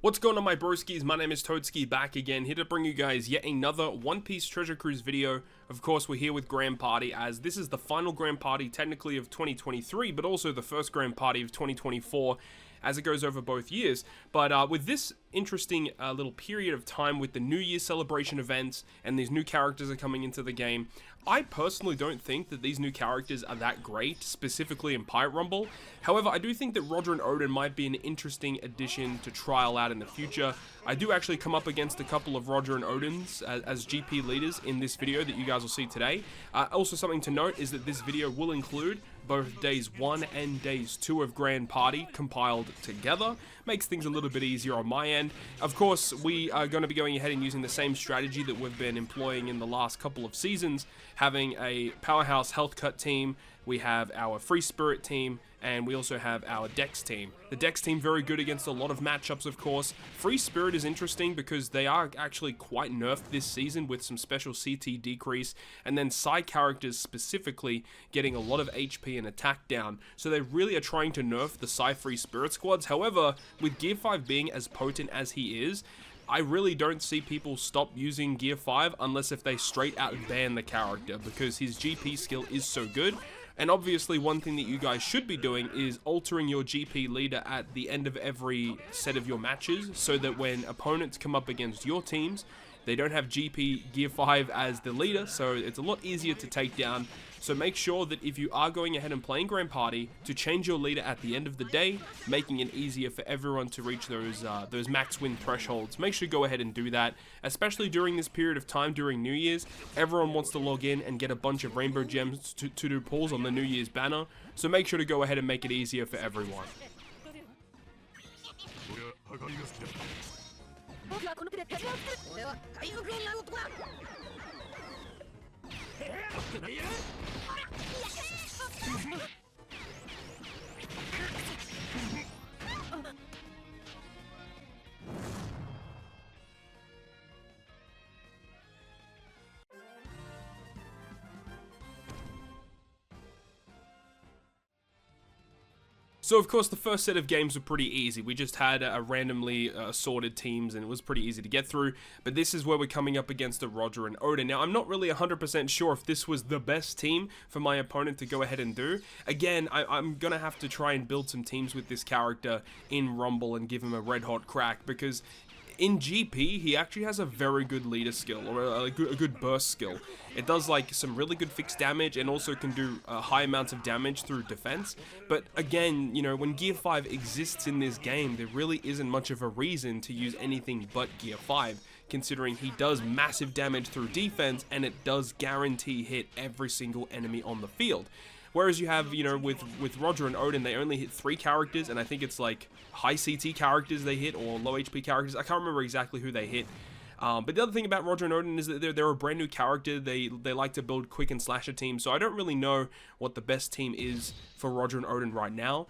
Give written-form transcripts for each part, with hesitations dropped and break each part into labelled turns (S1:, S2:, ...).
S1: What's going on, my broskiis? My name is Toadski, back again, here to bring you guys yet another One Piece Treasure Cruise video. Of course, we're here with Grand Party, as this is the final Grand Party, technically, of 2023, but also the first Grand Party of 2024, as it goes over both years. But with this interesting little period of time with the New Year's celebration events, and these new characters are coming into the game, I personally don't think that these new characters are that great, specifically in Pirate Rumble. However, I do think that Roger and Odin might be an interesting addition to trial out in the future. I do actually come up against a couple of Roger and Odins as GP leaders in this video that you guys will see today. Also, something to note is that this video will include both days 1 and days 2 of Grand Party compiled together. Makes things a little bit easier on my end. Of course, we are going to be going ahead and using the same strategy that we've been employing in the last couple of seasons, having a powerhouse health cut team. We have our Free Spirit team, and we also have our Dex team. The Dex team very good against a lot of matchups, of course. Free Spirit is interesting because they are actually quite nerfed this season with some special CT decrease, and then side characters specifically getting a lot of HP and attack down. So they really are trying to nerf the Psy Free Spirit squads. However, with Gear 5 being as potent as he is, I really don't see people stop using Gear 5 unless if they straight out ban the character, because his GP skill is so good. And obviously, one thing that you guys should be doing is altering your GP leader at the end of every set of your matches, so that when opponents come up against your teams, they don't have GP Gear 5 as the leader, so it's a lot easier to take down. So make sure that if you are going ahead and playing Grand Party, to change your leader at the end of the day, making it easier for everyone to reach those max win thresholds. Make sure you go ahead and do that, especially during this period of time during New Year's. Everyone wants to log in and get a bunch of rainbow gems to do pulls on the New Year's banner, so make sure to go ahead and make it easier for everyone. So of course the first set of games were pretty easy. We just had a randomly assorted teams and it was pretty easy to get through. But this is where we're coming up against a Roger and Odin. Now I'm not really 100% sure if this was the best team for my opponent to go ahead and do. Again, I'm going to have to try and build some teams with this character in Rumble and give him a red hot crack, because in GP, he actually has a very good leader skill, or a good burst skill. It does like some really good fixed damage and also can do high amounts of damage through defense. But again, you know, when Gear 5 exists in this game, there really isn't much of a reason to use anything but Gear 5, considering he does massive damage through defense and it does guarantee hit every single enemy on the field. Whereas you have, you know, with Roger and Odin, they only hit 3 characters, and I think it's like high CT characters they hit, or low HP characters. I can't remember exactly who they hit. But the other thing about Roger and Odin is that they're a brand new character. They like to build quick and slasher teams, so I don't really know what the best team is for Roger and Odin right now,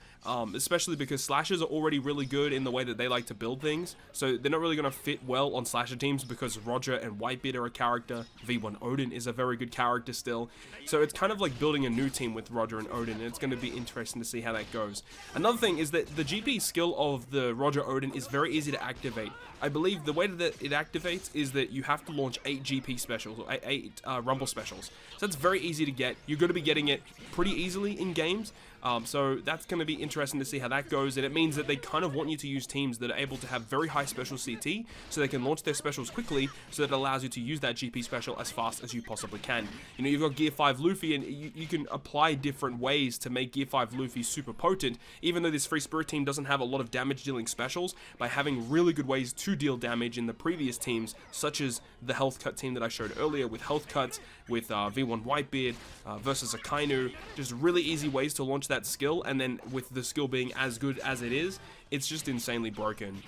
S1: especially because slashers are already really good in the way that they like to build things, so they're not really going to fit well on slasher teams, because Roger and Whitebeard are a character, V1 Odin is a very good character still, so it's kind of like building a new team with Roger and Odin, and it's going to be interesting to see how that goes. Another thing is that the GP skill of the Roger Odin is very easy to activate. I believe the way that it activates is that you have to launch 8 GP specials, or 8 Rumble specials. So that's very easy to get. You're going to be getting it pretty easily in games. So that's going to be interesting to see how that goes, and it means that they kind of want you to use teams that are able to have very high special CT, so they can launch their specials quickly, so that it allows you to use that GP special as fast as you possibly can. You know, you've got Gear 5 Luffy, and you can apply different ways to make Gear 5 Luffy super potent, even though this Free Spirit team doesn't have a lot of damage dealing specials, by having really good ways to deal damage in the previous teams, such as the health cut team that I showed earlier, with health cuts, with V1 Whitebeard versus Akainu, just really easy ways to launch that skill, and then with the skill being as good as it is, it's just insanely broken.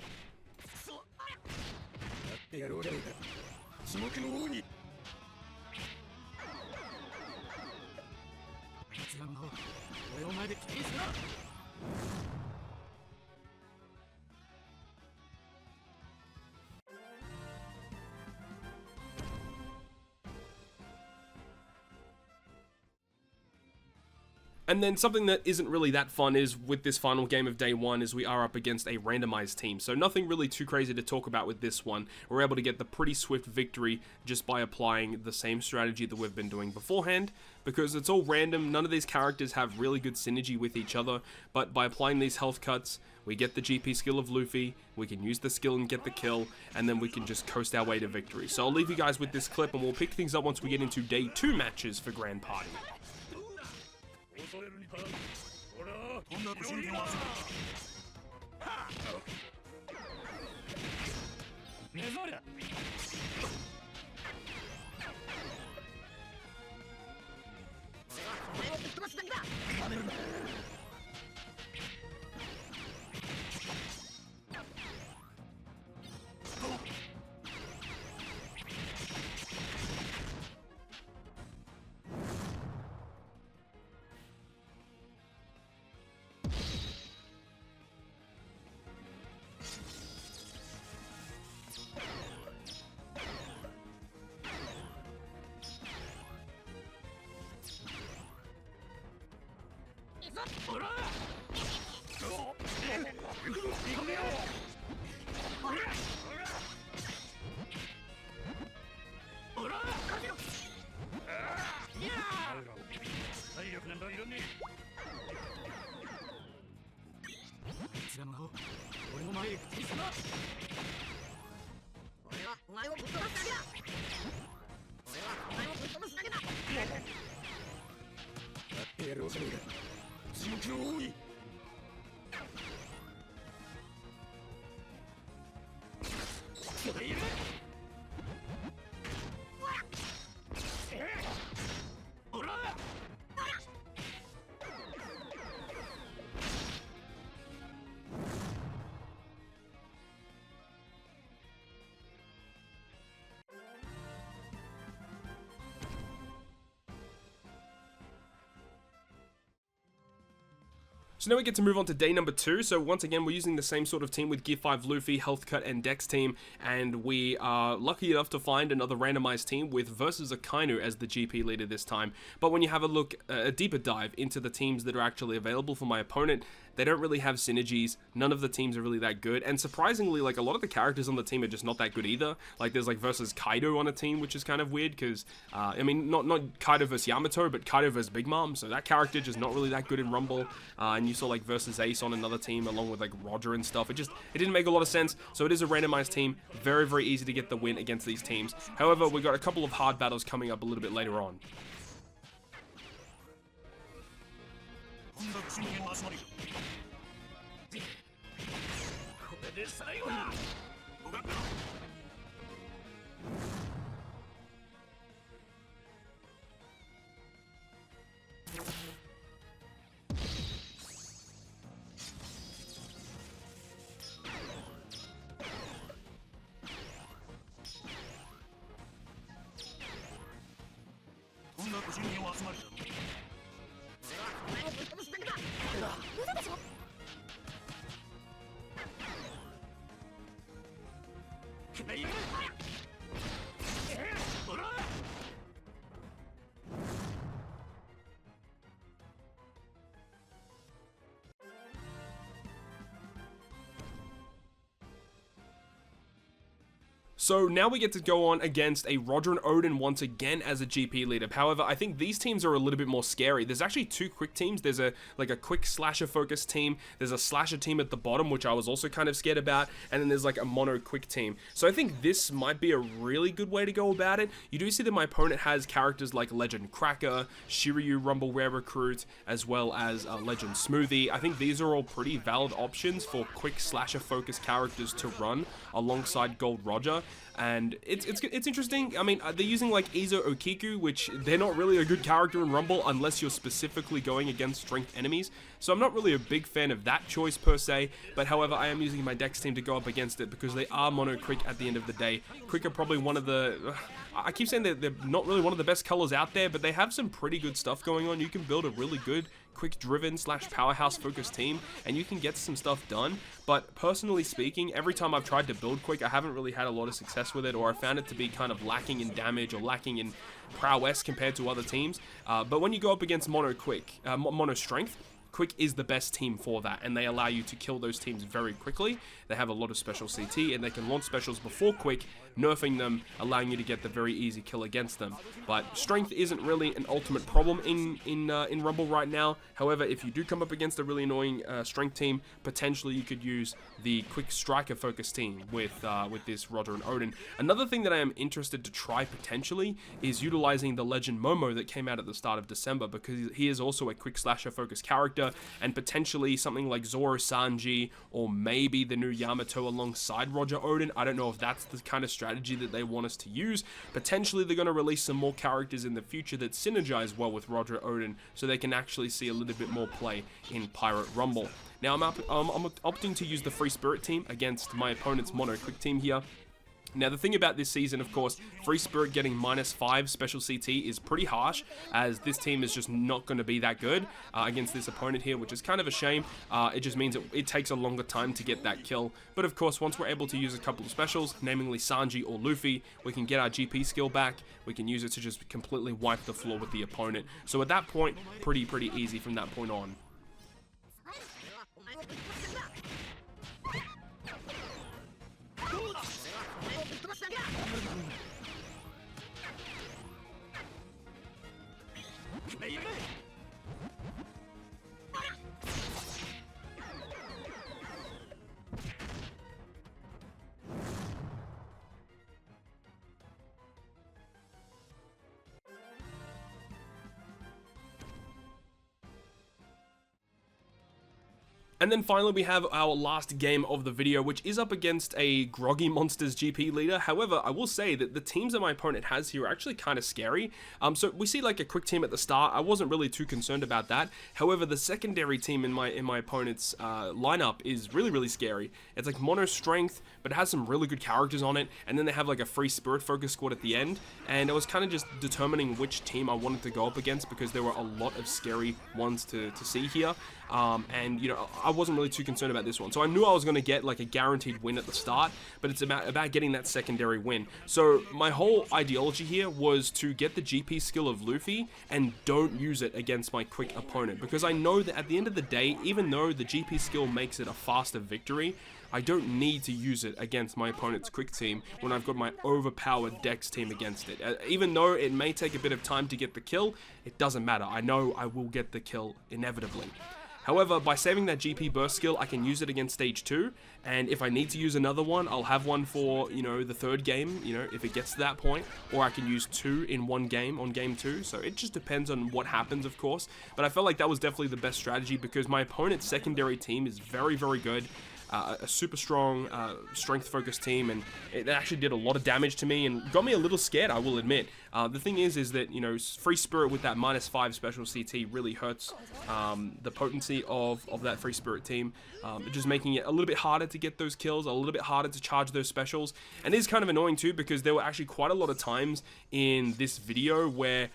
S1: And then something that isn't really that fun is with this final game of day 1 is we are up against a randomized team. So nothing really too crazy to talk about with this one. We're able to get the pretty swift victory just by applying the same strategy that we've been doing beforehand, because it's all random. None of these characters have really good synergy with each other, but by applying these health cuts, we get the GP skill of Luffy, we can use the skill and get the kill, and then we can just coast our way to victory. So I'll leave you guys with this clip and we'll pick things up once we get into day 2 matches for Grand Party.
S2: 恐れるに足らず。ほら、こんな年には。ねぞりゃ。お前をぶっ飛ばすだけだ。やめるな。ほら。行くよ。ほら。ほら。いや。体力なんだいらねえ。こちらの顔。俺の前へ来てしまう。俺はお前をぶっ飛ばすだけだ。俺はお前をぶっ飛ばすだけだ。やってやるおじいが。地獄の王に。
S1: So now we get to move on to day number 2. So once again, we're using the same sort of team with Gear 5 Luffy, Health Cut, and Dex team, and we are lucky enough to find another randomized team with versus Akainu as the GP leader this time. But when you have a look, a deeper dive into the teams that are actually available for my opponent, they don't really have synergies. None of the teams are really that good, and surprisingly, like, a lot of the characters on the team are just not that good either. Like, there's like versus Kaido on a team, which is kind of weird because I mean, not Kaido versus Yamato, but Kaido versus Big Mom. So that character just not really that good in Rumble. And you saw like versus Ace on another team along with like Roger and stuff. It didn't make a lot of sense. So it is a randomized team. Very, very easy to get the win against these teams. However, we've got a couple of hard battles coming up a little bit later on. So now we get to go on against a Roger and Odin once again as a GP leader. However, I think these teams are a little bit more scary. There's actually 2 quick teams. There's a quick slasher focused team. There's a slasher team at the bottom, which I was also kind of scared about. And then there's like a mono quick team. So I think this might be a really good way to go about it. You do see that my opponent has characters like Legend Cracker, Shiryu Rumble Rare Recruit, as well as Legend Smoothie. I think these are all pretty valid options for quick slasher focused characters to run alongside Gold Roger. And it's interesting. I mean, they're using like Izo Okiku, which they're not really a good character in Rumble unless you're specifically going against strength enemies. So I'm not really a big fan of that choice per se. But however, I am using my Dex team to go up against it because they are mono quick at the end of the day. Quick are probably one of the... I keep saying that they're not really one of the best colors out there, but they have some pretty good stuff going on. You can build a really good quick driven / powerhouse focused team, and you can get some stuff done. But personally speaking, every time I've tried to build quick, I haven't really had a lot of success with it, or I found it to be kind of lacking in damage or lacking in prowess compared to other teams. But when you go up against mono strength, Quick is the best team for that, and they allow you to kill those teams very quickly. They have a lot of special CT, and they can launch specials before Quick, nerfing them, allowing you to get the very easy kill against them. But strength isn't really an ultimate problem in Rumble right now. However, if you do come up against a really annoying strength team, potentially you could use the quick striker focus team with this Roger and Odin. Another thing that I am interested to try potentially is utilizing the Legend Momo that came out at the start of December, because he is also a quick slasher focus character, and potentially something like Zoro Sanji or maybe the new Yamato alongside Roger Odin. I don't know if that's the kind of strategy that they want us to use. Potentially they're going to release some more characters in the future that synergize well with Roger Odin, so they can actually see a little bit more play in Pirate Rumble. Now I'm opting to use the Free Spirit team against my opponent's Mono Quick team here. Now, the thing about this season, of course, Free Spirit getting -5 special CT is pretty harsh, as this team is just not going to be that good against this opponent here, which is kind of a shame. It just means it takes a longer time to get that kill. But of course, once we're able to use a couple of specials, namely Sanji or Luffy, we can get our GP skill back. We can use it to just completely wipe the floor with the opponent. So at that point, pretty easy from that point on. And then finally we have our last game of the video, which is up against a Groggy Monsters GP leader. However, I will say that the teams that my opponent has here are actually kind of scary. So we see like a quick team at the start. I wasn't really too concerned about that. However, the secondary team in my opponent's lineup is really scary. It's like mono strength, but it has some really good characters on it. And then they have like a Free Spirit focus squad at the end. And I was kind of just determining which team I wanted to go up against, because there were a lot of scary ones to see here. And you know, I wasn't really too concerned about this one. So I knew I was going to get like a guaranteed win at the start, but it's about getting that secondary win. So my whole ideology here was to get the GP skill of Luffy and don't use it against my quick opponent, because I know that at the end of the day, even though the GP skill makes it a faster victory, I don't need to use it against my opponent's quick team when I've got my overpowered Dex team against it. Even though it may take a bit of time to get the kill, it doesn't matter. I know I will get the kill inevitably. However, by saving that GP burst skill, I can use it against stage 2, and if I need to use another one, I'll have one for, you know, the third game, you know, if it gets to that point, or I can use 2 in one game on game 2, so it just depends on what happens, of course. But I felt like that was definitely the best strategy, because my opponent's secondary team is very good. A super strong, strength-focused team, and it actually did a lot of damage to me and got me a little scared, I will admit. The thing is that, you know, Free Spirit with that -5 special CT really hurts the potency of that Free Spirit team, just making it a little bit harder to get those kills, a little bit harder to charge those specials. And it is kind of annoying too, because there were actually quite a lot of times in this video where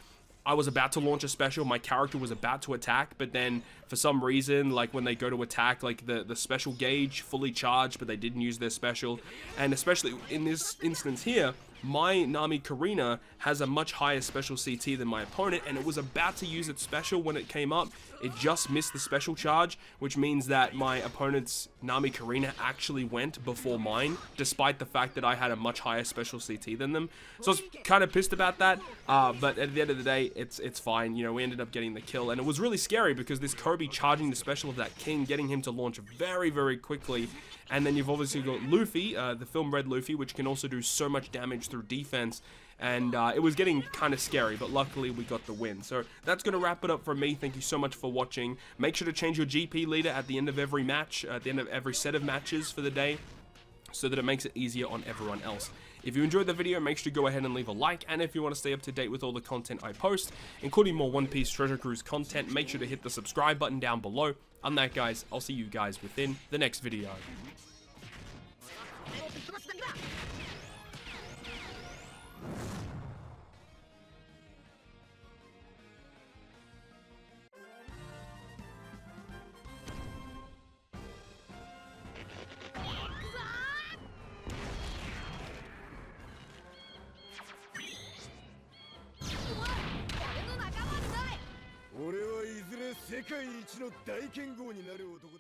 S1: I was about to launch a special, my character was about to attack, but then for some reason, like when they go to attack, like the special gauge fully charged, but they didn't use their special. And especially in this instance here, my Nami Karina has a much higher special CT than my opponent, and it was about to use its special when it came up. It just missed the special charge, which means that my opponent's Nami Karina actually went before mine, despite the fact that I had a much higher special CT than them. So I was kind of pissed about that, but at the end of the day, it's fine. You know, we ended up getting the kill, and it was really scary because this Kobe charging the special of that King, getting him to launch very quickly. And then you've obviously got Luffy, the Film Red Luffy, which can also do so much damage through defense. And it was getting kind of scary, but luckily we got the win. So that's going to wrap it up from me. Thank you so much for watching. Make sure to change your GP leader at the end of every match, at the end of every set of matches for the day, so that it makes it easier on everyone else. If you enjoyed the video, make sure to go ahead and leave a like, and if you want to stay up to date with all the content I post, including more One Piece Treasure Cruise content, make sure to hit the subscribe button down below. On that, guys, I'll see you guys within the next video.
S3: 界一の大剣豪になる男だ。